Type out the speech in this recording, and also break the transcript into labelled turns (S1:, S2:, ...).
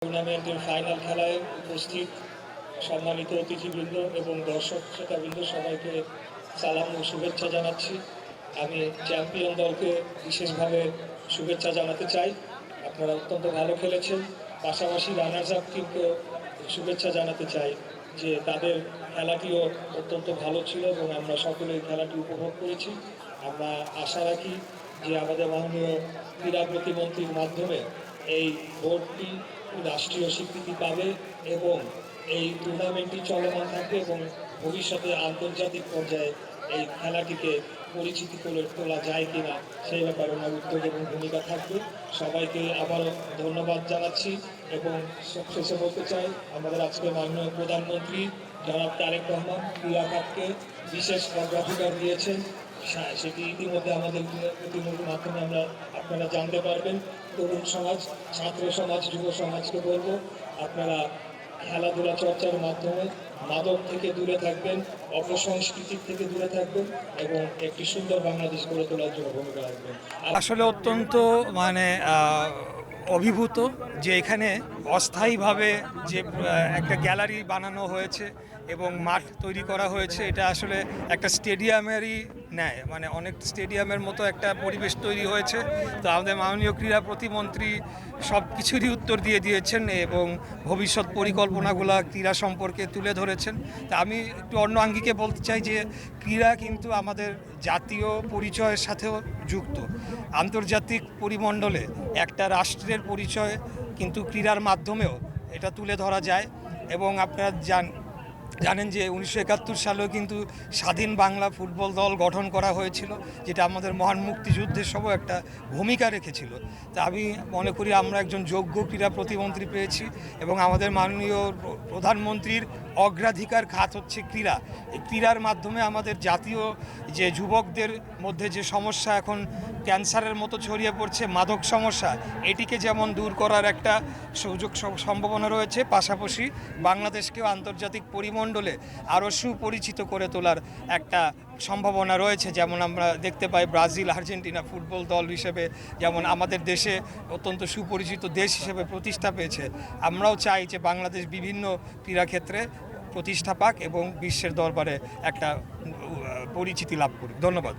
S1: টুর্নামেন্টের ফাইনাল খেলায় উপস্থিত সম্মানিত অতিথিবৃন্দ এবং দর্শক শ্রোতাবৃন্দ সবাইকে সালাম ও শুভেচ্ছা জানাচ্ছি। আমি চ্যাম্পিয়ন দলকে বিশেষভাবে শুভেচ্ছা জানাতে চাই। আপনারা অত্যন্ত ভালো খেলেছেন। পাশাপাশি রানার্স আপ টিমকেও শুভেচ্ছা জানাতে চাই যে তাদের খেলাটিও অত্যন্ত ভালো ছিল এবং আমরা সকলে এই খেলাটি উপভোগ করেছি। আমরা আশা রাখি যে আমাদের মাননীয় ক্রীড়া প্রতিমন্ত্রীর মাধ্যমে এই বোর্ডটি রাষ্ট্রীয় স্বীকৃতি পাবে এবং এই টুর্নামেন্টটি চলমান থাকবে এবং ভবিষ্যতে আন্তর্জাতিক পর্যায়ে এই খেলাটিকে পরিচিতি করে তোলা যায় কিনা সেই ব্যাপারে ওনার উদ্যোগ এবং ভূমিকা থাকবে। সবাইকে আবারও ধন্যবাদ জানাচ্ছি এবং শেষে বলতে চাই আমাদের আজকে মাননীয় প্রধানমন্ত্রী জনাব তারেক রহমান ক্রীড়া খাতকে বিশেষ অগ্রাধিকার দিয়েছেন। সেটি ইতিমধ্যে আমাদের প্রতিমন্ত্রীর মাধ্যমে আপনারা জানতে পারবেন। তরুণ সমাজ, ছাত্র সমাজ, যুব সমাজকে বলবো আপনারা খেলাধুলা চর্চার মাধ্যমে মাদক থেকে দূরে থাকবেন, অপসংস্কৃতির থেকে দূরে থাকবেন এবং একটি সুন্দর বাংলাদেশ গড়ে তোলার জন্য ভূমিকা রাখবেন।
S2: আসলে অত্যন্ত অভিভূত যে এখানে অস্থায়ীভাবে যে একটা গ্যালারি বানানো হয়েছে এবং মাঠ তৈরি করা হয়েছে, এটা আসলে একটা স্টেডিয়ামেরই ন্যায়, অনেক স্টেডিয়ামের মতো একটা পরিবেশ তৈরি হয়েছে। তো আমাদের মাননীয় ক্রীড়া প্রতিমন্ত্রী সব কিছুরই উত্তর দিয়ে দিয়েছেন এবং ভবিষ্যৎ পরিকল্পনাগুলো ক্রীড়া সম্পর্কে তুলে ধরেছেন। তা আমি একটু অন্য আঙ্গিকে বলতে চাই যে ক্রীড়া কিন্তু আমাদের জাতীয় পরিচয়ের সাথেও যুক্ত। আন্তর্জাতিক পরিমণ্ডলে একটা রাষ্ট্রের পরিচয় কিন্তু ক্রীড়ার মাধ্যমেও এটা তুলে ধরা যায়। এবং আপনারা জানেন যে 1971 সালেও কিন্তু স্বাধীন বাংলা ফুটবল দল গঠন করা হয়েছিল, যেটা আমাদের মহান মুক্তিযুদ্ধের সব একটা ভূমিকা রেখেছিল। তা আমি মনে করি আমরা একজন যোগ্য ক্রীড়া প্রতিমন্ত্রী পেয়েছি এবং আমাদের মাননীয় প্রধানমন্ত্রীর অগ্রাধিকার খাত হচ্ছে ক্রীড়া। এই ক্রীড়ার মাধ্যমে আমাদের জাতীয় যে যুবকদের মধ্যে যে সমস্যা এখন ক্যান্সারের মতো ছড়িয়ে পড়ছে, মাদক সমস্যা, এটিকে যেমন দূর করার একটা সুযোগ সম্ভাবনা রয়েছে, পাশাপাশি বাংলাদেশকেও আন্তর্জাতিক পরিমণ্ডলে আরও সুপরিচিত করে তোলার একটা সম্ভাবনা রয়েছে। যেমন আমরা দেখতে পাই ব্রাজিল, আর্জেন্টিনা ফুটবল দল হিসেবে যেমন আমাদের দেশে অত্যন্ত সুপরিচিত দেশ হিসেবে প্রতিষ্ঠা পেয়েছে। আমরাও চাই যে বাংলাদেশ বিভিন্ন ক্রীড়াক্ষেত্রে প্রতিষ্ঠা পাক এবং বিশ্বের দরবারে একটা পরিচিতি লাভ করুক। ধন্যবাদ।